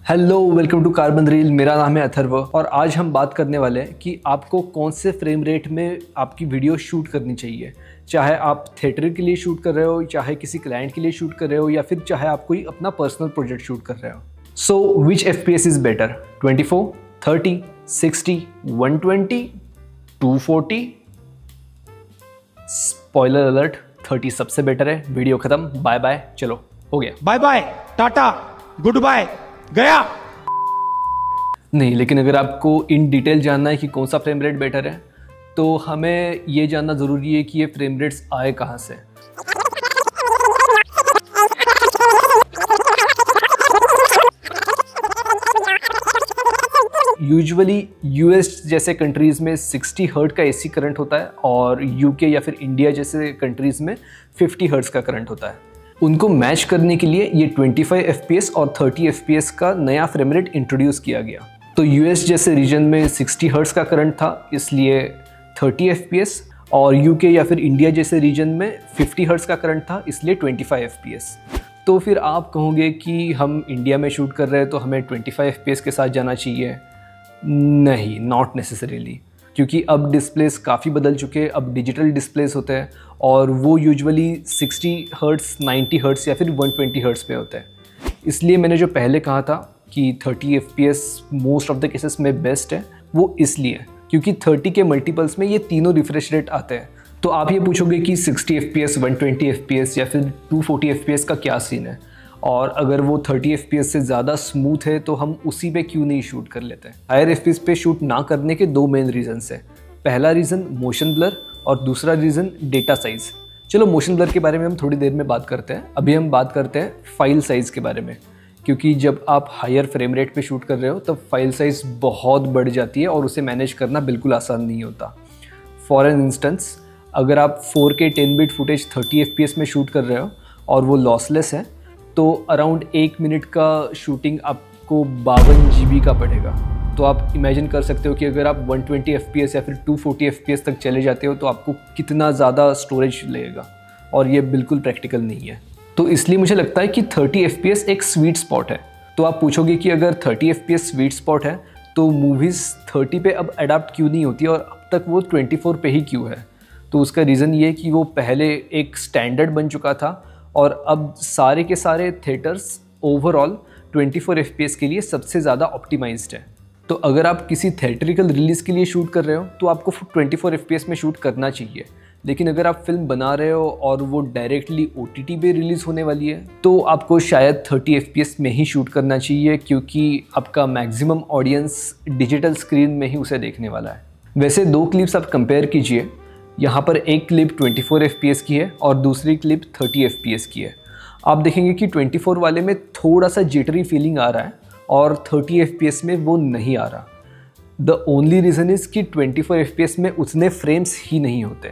Hello, welcome to carbon reel. मेरा नाम है अथर्व और आज हम बात करने वाले हैं कि आपको कौन से फ्रेम रेट में आपकी वीडियो शूट करनी चाहिए। चाहे आप थिएटर के लिए शूट कर रहे हो, चाहे किसी क्लाइंट के लिए शूट कर रहे हो, या फिर चाहे आप कोई अपना पर्सनल प्रोजेक्ट शूट कर रहे हो। सो विच FPS is better? 24, 30, 60, 120, 240? Spoiler alert, 30 सबसे बेटर है। वीडियो खत्म, बाय बाय, चलो हो गया। Bye bye, tata, good bye, गया। नहीं, लेकिन अगर आपको इन डिटेल जानना है कि कौन सा फ्रेम रेट बेटर है, तो हमें ये जानना ज़रूरी है कि ये फ्रेम रेट्स आए कहाँ से। यूजुअली यूएस जैसे कंट्रीज़ में 60 हर्ट का AC करंट होता है और यूके या फिर इंडिया जैसे कंट्रीज़ में 50 हर्ट्स का करंट होता है। उनको मैच करने के लिए ये 25 FPS और 30 FPS का नया फ्रेम रेट इंट्रोड्यूस किया गया। तो यूएस जैसे रीजन में 60 हर्ट्स का करंट था, इसलिए 30 FPS, और यूके या फिर इंडिया जैसे रीजन में 50 हर्ट्स का करंट था, इसलिए 25 FPS। तो फिर आप कहोगे कि हम इंडिया में शूट कर रहे हैं तो हमें 25 FPS के साथ जाना चाहिए। नहीं, नॉट नेसेसरीली, क्योंकि अब डिस्प्लेस काफ़ी बदल चुके हैं। अब डिजिटल डिस्प्लेस होते हैं और वो यूजुअली 60 हर्ट्स, 90 हर्ट्स या फिर 120 हर्ट्स पे होते हैं। इसलिए मैंने जो पहले कहा था कि 30 FPS most of the cases में बेस्ट है, वो इसलिए क्योंकि 30 के मल्टीपल्स में ये तीनों रिफ्रेश रेट आते हैं। तो आप ये पूछोगे कि 60 FPS, 120 FPS या फिर 240 FPS का क्या सीन है, और अगर वो 30 FPS से ज़्यादा स्मूथ है तो हम उसी पे क्यों नहीं शूट कर लेते हैं। हायर FPS पे शूट ना करने के दो मेन रीजंस है। पहला रीज़न मोशन ब्लर और दूसरा रीज़न डेटा साइज़। चलो मोशन ब्लर के बारे में हम थोड़ी देर में बात करते हैं। अभी हम बात करते हैं फाइल साइज़ के बारे में, क्योंकि जब आप हायर फ्रेम रेट पे शूट कर रहे हो तब फाइल साइज़ बहुत बढ़ जाती है और उसे मैनेज करना बिल्कुल आसान नहीं होता। फॉर एन इंस्टेंस, अगर आप 4K 10 बिट फुटेज 30 FPS में शूट कर रहे हो और वो लॉसलेस है, तो अराउंड 1 मिनट का शूटिंग आपको 52 GB का पड़ेगा। तो आप इमेजिन कर सकते हो कि अगर आप 120 FPS या फिर 240 FPS तक चले जाते हो तो आपको कितना ज़्यादा स्टोरेज लगेगा, और ये बिल्कुल प्रैक्टिकल नहीं है। तो इसलिए मुझे लगता है कि 30 FPS एक स्वीट स्पॉट है। तो आप पूछोगे कि अगर 30 FPS स्वीट स्पॉट है तो मूवीज़ 30 पे अब अडाप्ट क्यों नहीं होती और अब तक वो 24 पे ही क्यों है? तो उसका रीज़न ये है कि वो पहले एक स्टैंडर्ड बन चुका था और अब सारे के सारे थिएटर्स ओवरऑल 24 FPS के लिए सबसे ज़्यादा ऑप्टिमाइज्ड है। तो अगर आप किसी थिएट्रिकल रिलीज़ के लिए शूट कर रहे हो तो आपको 24 FPS में शूट करना चाहिए। लेकिन अगर आप फिल्म बना रहे हो और वो डायरेक्टली OTT पे रिलीज़ होने वाली है तो आपको शायद 30 FPS में ही शूट करना चाहिए, क्योंकि आपका मैक्सिमम ऑडियंस डिजिटल स्क्रीन में ही उसे देखने वाला है। वैसे दो क्लिप्स आप कंपेयर कीजिए। यहाँ पर एक क्लिप 24 FPS की है और दूसरी क्लिप 30 FPS की है। आप देखेंगे कि 24 वाले में थोड़ा सा जिटरी फीलिंग आ रहा है और 30 FPS में वो नहीं आ रहा। द ओनली रीज़न इज़ कि 24 FPS में उतने फ्रेम्स ही नहीं होते,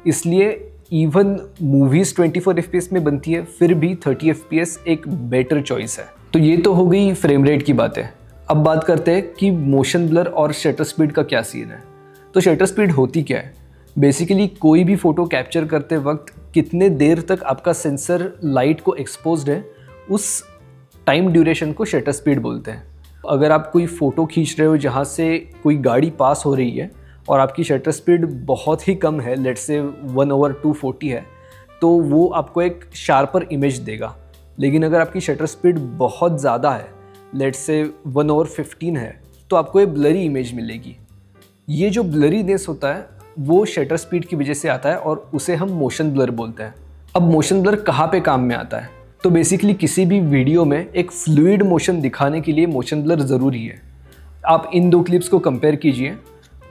इसलिए इवन मूवीज़ 24 FPS में बनती है फिर भी 30 FPS एक बेटर चॉइस है। तो ये तो हो गई फ्रेम रेट की बातें। अब बात करते हैं कि मोशन ब्लर और शटर स्पीड का क्या सीन है। तो शटर स्पीड होती क्या है? बेसिकली कोई भी फ़ोटो कैप्चर करते वक्त कितने देर तक आपका सेंसर लाइट को एक्सपोज्ड है, उस टाइम ड्यूरेशन को शटर स्पीड बोलते हैं। अगर आप कोई फ़ोटो खींच रहे हो जहाँ से कोई गाड़ी पास हो रही है और आपकी शटर स्पीड बहुत ही कम है, लेट्स से 1/240 है, तो वो आपको एक शार्पर इमेज देगा। लेकिन अगर आपकी शटर स्पीड बहुत ज़्यादा है, लेट्स से 1/15 है, तो आपको एक ब्लरी इमेज मिलेगी। ये जो ब्लरीनेस होता है वो शटर स्पीड की वजह से आता है और उसे हम मोशन ब्लर बोलते हैं। अब मोशन ब्लर कहाँ पे काम में आता है? तो बेसिकली किसी भी वीडियो में एक फ्लूइड मोशन दिखाने के लिए मोशन ब्लर ज़रूरी है। आप इन दो क्लिप्स को कंपेयर कीजिए।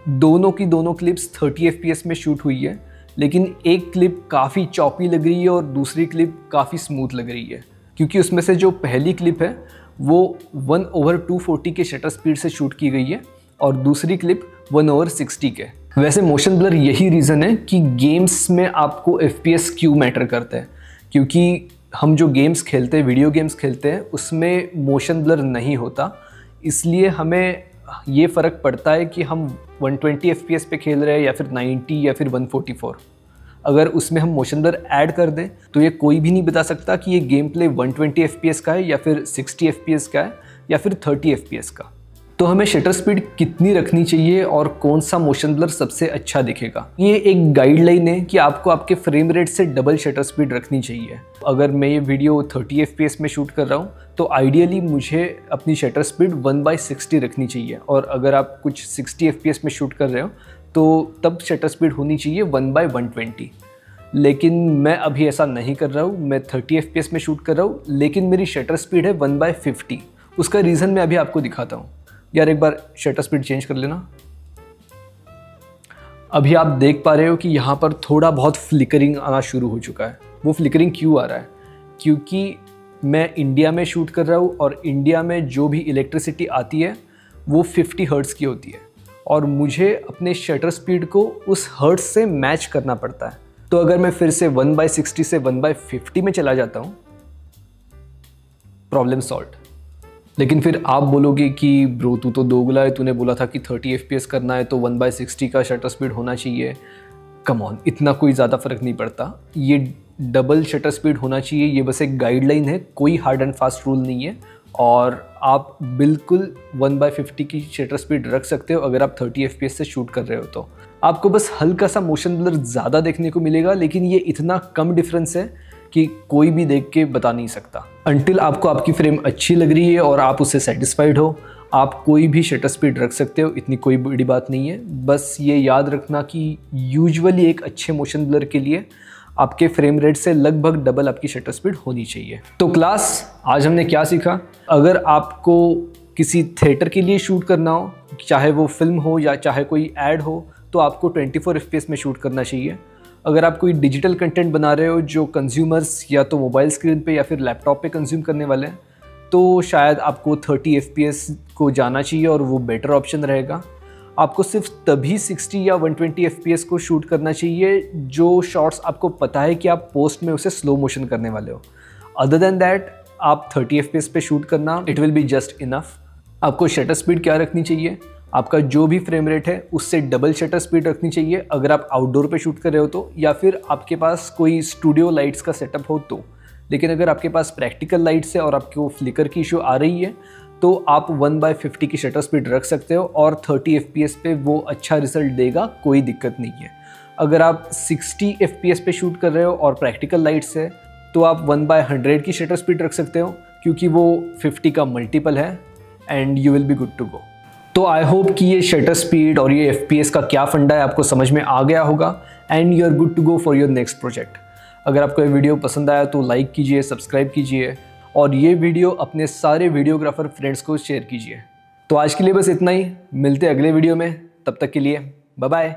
दोनों की दोनों क्लिप्स 30 FPS में शूट हुई है, लेकिन एक क्लिप काफ़ी चॉपी लग रही है और दूसरी क्लिप काफ़ी स्मूथ लग रही है, क्योंकि उसमें से जो पहली क्लिप है वो 1/240 के शटर स्पीड से शूट की गई है और दूसरी क्लिप 1/60 के। वैसे मोशन ब्लर यही रीज़न है कि गेम्स में आपको FPS क्यों मैटर करता है, क्योंकि हम जो गेम्स खेलते हैं, वीडियो गेम्स खेलते हैं, उसमें मोशन ब्लर नहीं होता। इसलिए हमें ये फ़र्क पड़ता है कि हम 120 FPS पे खेल रहे हैं या फिर 90 या फिर 144। अगर उसमें हम मोशन ब्लर ऐड कर दें तो ये कोई भी नहीं बता सकता कि ये गेम प्ले 120 FPS का है या फिर 60 FPS का है, या फिर 30 FPS का। तो हमें शटर स्पीड कितनी रखनी चाहिए और कौन सा मोशन ब्लर सबसे अच्छा दिखेगा, ये एक गाइडलाइन है कि आपको आपके फ्रेम रेट से डबल शटर स्पीड रखनी चाहिए। अगर मैं ये वीडियो 30 FPS में शूट कर रहा हूँ तो आइडियली मुझे अपनी शटर स्पीड 1/60 रखनी चाहिए, और अगर आप कुछ 60 FPS में शूट कर रहे हो तो तब शटर स्पीड होनी चाहिए 1/120। लेकिन मैं अभी ऐसा नहीं कर रहा हूँ, मैं 30 FPS में शूट कर रहा हूँ, लेकिन मेरी शटर स्पीड है 1/50। उसका रीज़न मैं अभी आपको दिखाता हूँ। यार एक बार शटर स्पीड चेंज कर लेना। अभी आप देख पा रहे हो कि यहाँ पर थोड़ा बहुत फ्लिकरिंग आना शुरू हो चुका है। वो फ्लिकरिंग क्यों आ रहा है? क्योंकि मैं इंडिया में शूट कर रहा हूँ और इंडिया में जो भी इलेक्ट्रिसिटी आती है वो 50 हर्ट्ज़ की होती है, और मुझे अपने शटर स्पीड को उस हर्ट्ज़ से मैच करना पड़ता है। तो अगर मैं फिर से 1/60 से 1/50 में चला जाता हूँ, प्रॉब्लम सॉल्व। लेकिन फिर आप बोलोगे कि ब्रो तू तो दोगला है, तूने बोला था कि 30 FPS करना है तो 1/60 का शटर स्पीड होना चाहिए। कम ऑन, इतना कोई ज़्यादा फ़र्क नहीं पड़ता, ये डबल शटर स्पीड होना चाहिए, ये बस एक गाइडलाइन है, कोई हार्ड एंड फास्ट रूल नहीं है। और आप बिल्कुल 1/50 की शटर स्पीड रख सकते हो अगर आप 30 FPS से शूट कर रहे हो। तो आपको बस हल्का सा मोशन ब्लर ज़्यादा देखने को मिलेगा, लेकिन ये इतना कम डिफरेंस है कि कोई भी देख के बता नहीं सकता। अंटिल आपको आपकी फ्रेम अच्छी लग रही है और आप उससे सेटिस्फाइड हो, आप कोई भी शटर स्पीड रख सकते हो, इतनी कोई बड़ी बात नहीं है। बस ये याद रखना कि यूजुअली एक अच्छे मोशन ब्लर के लिए आपके फ्रेम रेट से लगभग डबल आपकी शटर स्पीड होनी चाहिए। तो क्लास, आज हमने क्या सीखा? अगर आपको किसी थिएटर के लिए शूट करना हो, चाहे वो फिल्म हो या चाहे कोई ऐड हो, तो आपको 24 FPS में शूट करना चाहिए। अगर आप कोई डिजिटल कंटेंट बना रहे हो जो कंज्यूमर्स या तो मोबाइल स्क्रीन पे या फिर लैपटॉप पे कंज्यूम करने वाले हैं, तो शायद आपको 30 FPS को जाना चाहिए और वो बेटर ऑप्शन रहेगा। आपको सिर्फ तभी 60 या 120 FPS को शूट करना चाहिए जो शॉट्स आपको पता है कि आप पोस्ट में उसे स्लो मोशन करने वाले हो। अदर देन दैट आप 30 FPS पे शूट करना, it will be just enough. आपको शटर स्पीड क्या रखनी चाहिए? आपका जो भी फ्रेम रेट है उससे डबल शटर स्पीड रखनी चाहिए अगर आप आउटडोर पे शूट कर रहे हो तो, या फिर आपके पास कोई स्टूडियो लाइट्स का सेटअप हो तो। लेकिन अगर आपके पास प्रैक्टिकल लाइट्स है और आपको फ्लिकर की इशू आ रही है तो आप 1/50 की शटर स्पीड रख सकते हो और 30 FPS पे वो अच्छा रिजल्ट देगा, कोई दिक्कत नहीं है। अगर आप 60 FPS पे शूट कर रहे हो और प्रैक्टिकल लाइट्स है तो आप 1/100 की शटर स्पीड रख सकते हो, क्योंकि वो 50 का मल्टीपल है, and you will be good to go. तो आई होप कि ये शटर स्पीड और ये FPS का क्या फंडा है आपको समझ में आ गया होगा, and you are good to go for your next project. अगर आपको ये वीडियो पसंद आया तो लाइक कीजिए, सब्सक्राइब कीजिए, और ये वीडियो अपने सारे वीडियोग्राफर फ्रेंड्स को शेयर कीजिए। तो आज के लिए बस इतना ही, मिलते हैं अगले वीडियो में, तब तक के लिए बाय बाय।